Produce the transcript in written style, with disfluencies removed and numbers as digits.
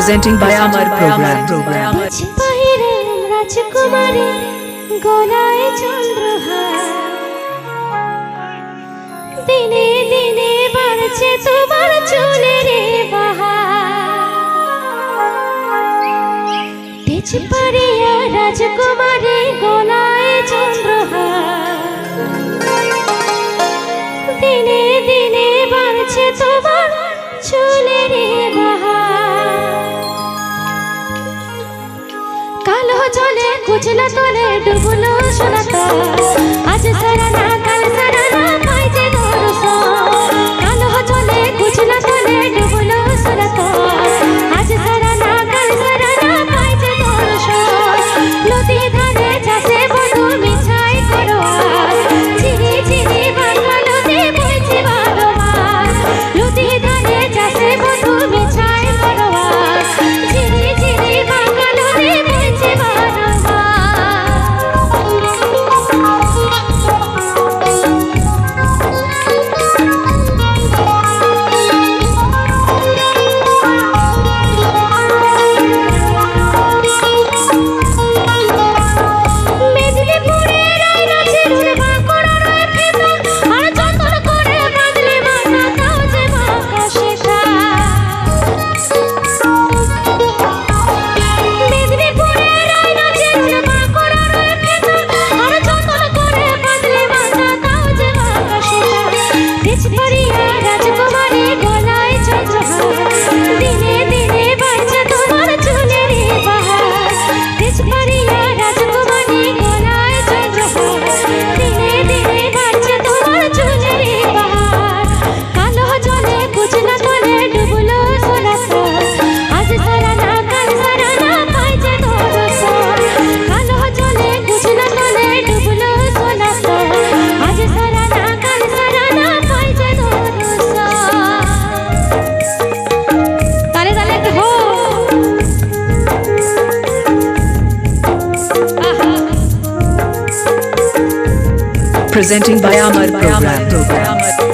Presenting by Amar program. বাহিরে রাজকুমারী গলায় চন্দ্রহার দিনে দিনে বাড়ছে তোমার চুলের বাহার তেজ পাড়িয়া রাজকুমারী গলায় চন্দ্রহার দিনে দিনে বাড়ছে তোমার চুলের বাহার কালো জলে কুচলা তলে ডুবলো সোনাতা আজ সারা না কাল সারা না পাই যে দর্শন কালো জলে কুচলা তলে ডুবলো সোনাতা আজ সারা না কাল সারা না পাই যে দর্শন নদী ধারে চাষে বধু মিছাই করো চিনি চিনি বাংলা নদী বইছে বারবার নদী ধারে চাষে বধু মিছাই করো চিনি চিনি বাংলা নদী বইছে Presenting by Amar program.